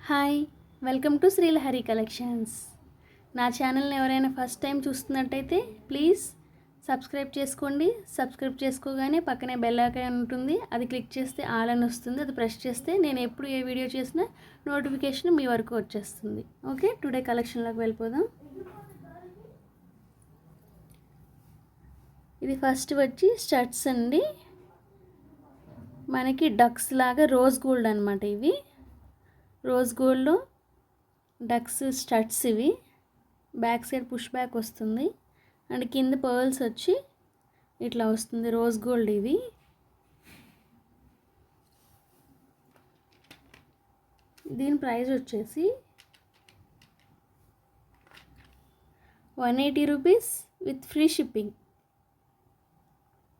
Hi, welcome to Srilahari collections. నా ఛానల్ని ఎవరైనా ఫస్ట్ టైం చూస్తున్నట్టయితే ప్లీజ్ సబ్స్క్రైబ్ చేసుకోండి. సబ్స్క్రైబ్ చేసుకోగానే పక్కనే బెల్ ఐకాన్ ఉంటుంది, అది క్లిక్ చేస్తే ఆల్ అని వస్తుంది. అది ప్రెస్ చేస్తే నేను ఎప్పుడు ఏ వీడియో చేసినా నోటిఫికేషన్ మీ వరకు వచ్చేస్తుంది. ఓకే, టుడే కలెక్షన్లోకి వెళ్ళిపోదాం. ఇది ఫస్ట్ వచ్చి స్టడ్స్ అండి. మనకి డక్స్ లాగా రోజ్ గోల్డ్ అనమాట. ఇవి రోజ్ గోల్డ్లో డక్స్ స్టడ్స్. ఇవి బ్యాక్ సైడ్ పుష్ బ్యాక్ వస్తుంది అండ్ కింద పర్ల్స్ వచ్చి ఇట్లా వస్తుంది. రోజ్ గోల్డ్ ఇవి. దీని ప్రైస్ వచ్చేసి 180 రూపీస్ విత్ ఫ్రీ షిప్పింగ్.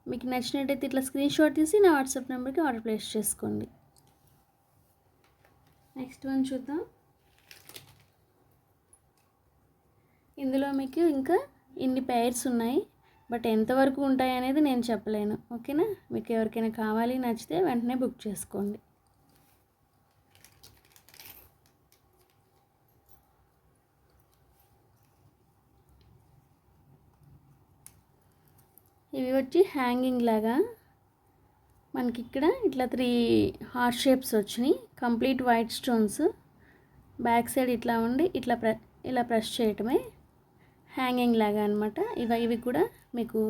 మీకు నచ్చినట్టయితే ఇట్లా స్క్రీన్ షాట్ తీసి నా వాట్సాప్ నెంబర్కి ఆర్డర్ ప్లేస్ చేసుకోండి. నెక్స్ట్ వన్ చూద్దాం. ఇందులో మీకు ఇంకా ఇన్ని పెయిర్స్ ఉన్నాయి, బట్ ఎంతవరకు ఉంటాయి అనేది నేను చెప్పలేను. ఓకేనా, మీకు ఎవరికైనా కావాలి నచ్చితే వెంటనే బుక్ చేసుకోండి. ఇవి వచ్చి హ్యాంగింగ్ లాగా మనకి ఇక్కడ ఇట్లా 3 హార్ట్ షేప్స్ వచ్చినాయి. Complete white stones. Back side ఇట్లా ఉండి ఇలా ప్రెస్ చేయటమే హ్యాంగింగ్ లాగా అనమాట. ఇవి కూడా మీకు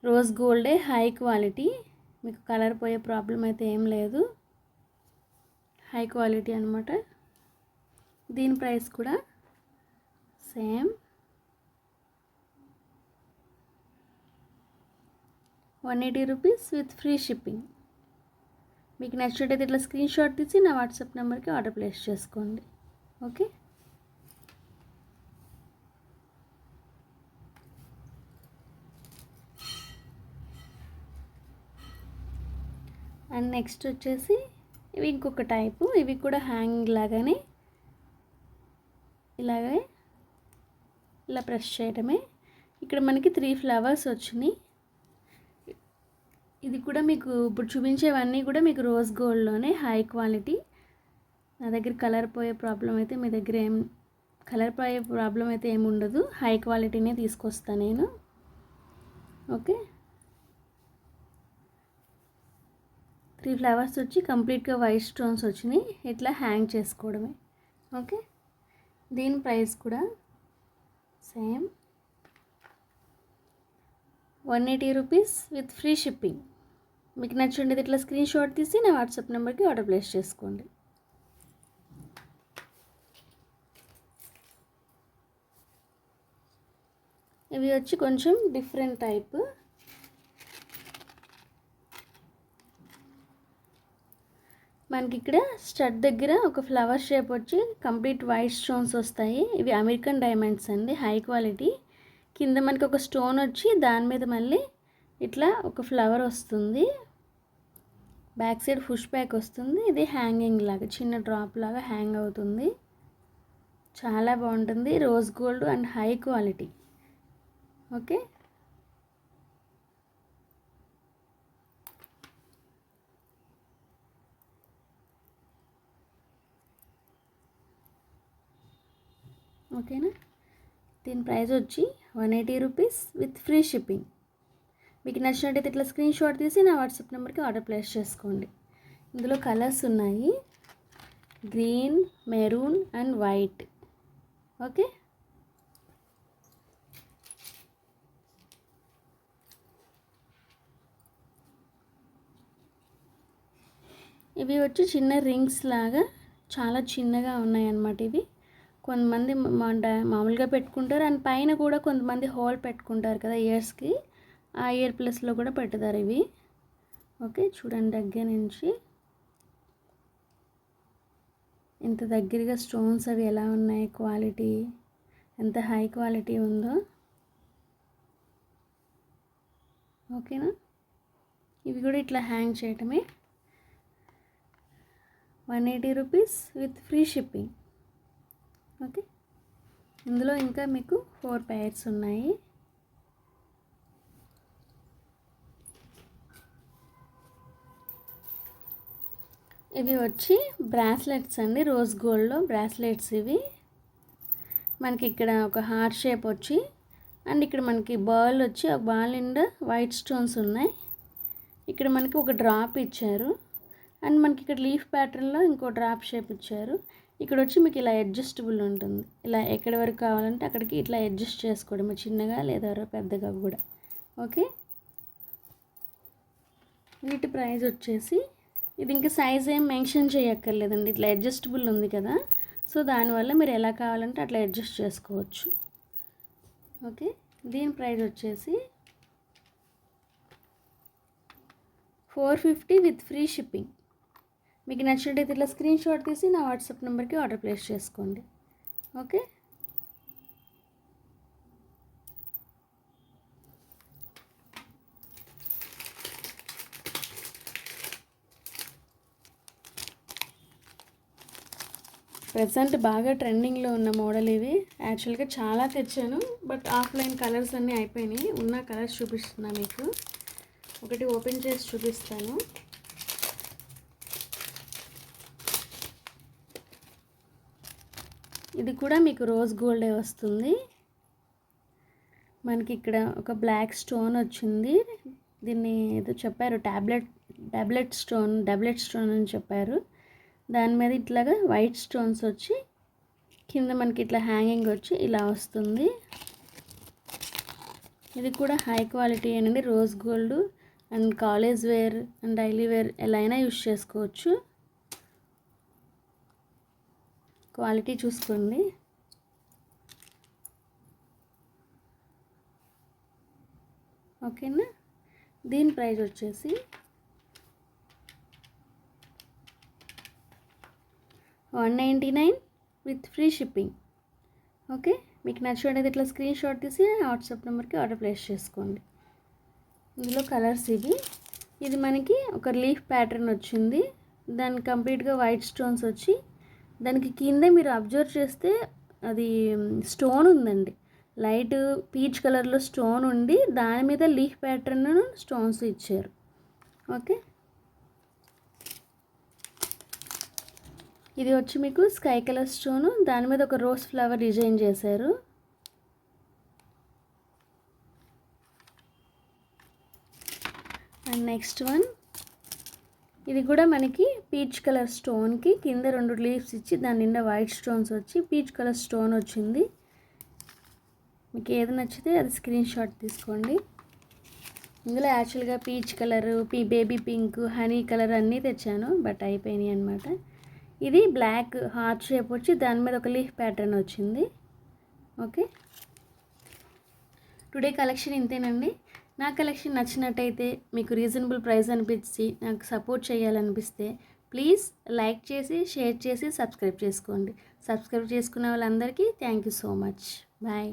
రోజ్ గోల్డే, హై క్వాలిటీ. మీకు కలర్ పోయే ప్రాబ్లం అయితే ఏం లేదు, హై క్వాలిటీ అనమాట. దీని ప్రైస్ కూడా same 180 rupees with free shipping. మీకు నచ్చినట్టయితే ఇట్లా స్క్రీన్ షాట్ తీసి నా వాట్సాప్ నెంబర్కి ఆర్డర్ ప్లేస్ చేసుకోండి. ఓకే, అండ్ నెక్స్ట్ వచ్చేసి ఇవి ఇంకొక టైపు. ఇవి కూడా హ్యాంగింగ్ లాగానే ఇలా ప్రెస్ చేయడమే. ఇక్కడ మనకి 3 ఫ్లవర్స్ వచ్చినాయి. ఇది కూడా మీకు ఇప్పుడు చూపించేవన్నీ కూడా మీకు రోజ్ గోల్డ్లోనే హై క్వాలిటీ. నా దగ్గర కలర్ పోయే ప్రాబ్లం అయితే మీ దగ్గర ఏమి ఉండదు. హై క్వాలిటీనే తీసుకొస్తాను నేను. ఓకే, 3 ఫ్లవర్స్ వచ్చి కంప్లీట్గా వైట్ స్టోన్స్ వచ్చినాయి. ఇట్లా హ్యాంగ్ చేసుకోవడమే. ఓకే, దీని ప్రైస్ కూడా same 180 rupees with free shipping. మీకు నచ్చింది ఇట్లా స్క్రీన్ షాట్ తీసి నా వాట్సాప్ నెంబర్కి ఆర్డర్ ప్లేస్ చేసుకోండి. ఇవి వచ్చి కొంచెం డిఫరెంట్ టైప్. మనకి ఇక్కడ స్టడ్ దగ్గర ఒక ఫ్లవర్ షేప్ వచ్చి కంప్లీట్ వైట్ స్టోన్స్ వస్తాయి. ఇవి అమెరికన్ డైమండ్స్ అండి, హై క్వాలిటీ. కింద మనకి ఒక స్టోన్ వచ్చి దాని మీద మళ్ళీ ఇట్లా ఒక ఫ్లవర్ వస్తుంది. బ్యాక్ సైడ్ పుష్ బ్యాక్ వస్తుంది. ఇది హ్యాంగింగ్ లాగా చిన్న డ్రాప్ లాగా హ్యాంగ్ అవుతుంది. చాలా బాగుంటుంది. Rose gold and high quality. Okay, ఓకేనా. దీని ప్రైస్ వచ్చి 180 రూపీస్ విత్ ఫ్రీ షిప్పింగ్. మీకు నచ్చినట్టయితే ఇట్లా స్క్రీన్ షాట్ తీసి నా వాట్సాప్ నెంబర్కి ఆర్డర్ ప్లేస్ చేసుకోండి. ఇందులో కలర్స్ ఉన్నాయి, green, maroon and white. Okay, ఇవి వచ్చి చిన్న రింగ్స్ లాగా చాలా చిన్నగా ఉన్నాయన్నమాట. ఇవి కొంతమంది మామూలుగా పెట్టుకుంటారు అండ్ పైన కూడా కొంతమంది హోల్ పెట్టుకుంటారు కదా ఇయర్స్కి. ఆ ఇయర్ ప్లస్లో కూడా పెడతారు ఇవి. ఓకే, చూడండి దగ్గర నుంచి ఎంత దగ్గరగా స్టోన్స్ అవి ఎలా ఉన్నాయి, క్వాలిటీ ఎంత హై క్వాలిటీ ఉందో. ఓకేనా, ఇవి కూడా ఇట్లా హ్యాంగ్ చేయటమే. 180 rupees with free shipping. Okay, ఇందులో ఇంకా మీకు 4 పెయిర్స్ ఉన్నాయి. ఇవి వచ్చి బ్రాస్లెట్స్ అండి, రోజ్ గోల్డ్లో బ్రాస్లెట్స్ ఇవి. మనకి ఇక్కడ ఒక హార్ట్ షేప్ వచ్చి అండ్ ఇక్కడ మనకి బాల్ వచ్చి ఒక బాల్ నిండా వైట్ స్టోన్స్ ఉన్నాయి. ఇక్కడ మనకి ఒక డ్రాప్ ఇచ్చారు అండ్ మనకి ఇక్కడ లీఫ్ ప్యాటర్న్లో ఇంకో డ్రాప్ షేప్ ఇచ్చారు. ఇక్కడ వచ్చి మీకు ఇలా అడ్జస్టబుల్ ఉంటుంది, ఇలా ఎక్కడి వరకు కావాలంటే అక్కడికి ఇట్లా అడ్జస్ట్ చేసుకోవడం, చిన్నగా లేదా పెద్దగా కూడా. ఓకే, వీటి ప్రైస్ వచ్చేసి ఇది ఇంకా సైజ్ ఏం మెన్షన్ చేయక్కర్లేదండి, ఇట్లా అడ్జస్టబుల్ ఉంది కదా, సో దానివల్ల మీరు ఎలా కావాలంటే అట్లా అడ్జస్ట్ చేసుకోవచ్చు. ఓకే, దీని ప్రైస్ వచ్చేసి 450 విత్ ఫ్రీ షిప్పింగ్. మీకు నచ్చినట్టయితే ఇట్లా స్క్రీన్ షాట్ తీసి నా వాట్సాప్ నెంబర్కి ఆర్డర్ ప్లేస్ చేసుకోండి. ఓకే, ప్రెజెంట్ బాగా ట్రెండింగ్లో ఉన్న మోడల్ ఇవి. యాక్చువల్గా చాలా తెచ్చాను, బట్ ఆఫ్లైన్ కలర్స్ అన్నీ అయిపోయినాయి. ఉన్న కలర్స్ చూపిస్తున్నా మీకు, ఒకటి ఓపెన్ చేసి చూపిస్తాను. ఇది కూడా మీకు రోజ్ గోల్డే వస్తుంది. మనకి ఇక్కడ ఒక బ్లాక్ స్టోన్ వచ్చింది, దీన్ని ఏదో చెప్పారు టాబ్లెట్ స్టోన్ అని చెప్పారు. దాని మీద ఇట్లాగా వైట్ స్టోన్స్ వచ్చి కింద మనకి ఇట్లా హ్యాంగింగ్ వచ్చి ఇలా వస్తుంది. ఇది కూడా హై క్వాలిటీ అండి, rose gold and college wear and daily wear ఎలా అయినా యూస్ చేసుకోవచ్చు. క్వాలిటీ చూసుకోండి. ఓకేనా, దీని ప్రైస్ వచ్చేసి 199 విత్ ఫ్రీ షిప్పింగ్. ఓకే, మీకు నచ్చినట్టయితే ఇట్లా స్క్రీన్ షాట్ తీసి వాట్సాప్ నెంబర్కి ఆర్డర్ ప్లేస్ చేసుకోండి. ఇందులో కలర్స్ ఇవి. ఇది మనకి ఒక లీఫ్ ప్యాటర్న్ వచ్చింది, దానికి కంప్లీట్గా వైట్ స్టోన్స్ వచ్చి దానికి కింద మీరు అబ్జర్వ్ చేస్తే అది స్టోన్ ఉందండి, లైట్ పీచ్ కలర్లో స్టోన్ ఉండి దాని మీద లీఫ్ ప్యాటర్న్ స్టోన్స్ ఇచ్చారు. ఓకే, ఇది వచ్చి మీకు స్కై కలర్ స్టోను, దాని మీద ఒక రోజ్ ఫ్లవర్ డిజైన్ చేశారు. అండ్ నెక్స్ట్ వన్, ఇది కూడా మనకి పీచ్ కలర్ స్టోన్కి కింద 2 లీవ్స్ ఇచ్చి దాని నిండా వైట్ స్టోన్స్ వచ్చి పీచ్ కలర్ స్టోన్ వచ్చింది. మీకు ఏది నచ్చితే అది స్క్రీన్ షాట్ తీసుకోండి. ఇందులో యాక్చువల్గా peach colour, baby pink, honey colour అన్నీ తెచ్చాను, బట్ అయిపోయినాయి అనమాట. ఇది బ్లాక్ హార్ట్ షేప్ వచ్చి దాని మీద ఒక లీఫ్ ప్యాటర్న్ వచ్చింది. ఓకే, టుడే కలెక్షన్ ఇంతేనండి. నా కలెక్షన్ నచ్చినట్టయితే, మీకు రీజనబుల్ ప్రైస్ అనిపించి నాకు సపోర్ట్ చేయాలనిపిస్తే ప్లీజ్ లైక్ చేసి, షేర్ చేసి, సబ్స్క్రైబ్ చేసుకోండి. సబ్స్క్రైబ్ చేసుకున్న వాళ్ళందరికీ thank you so much. Bye.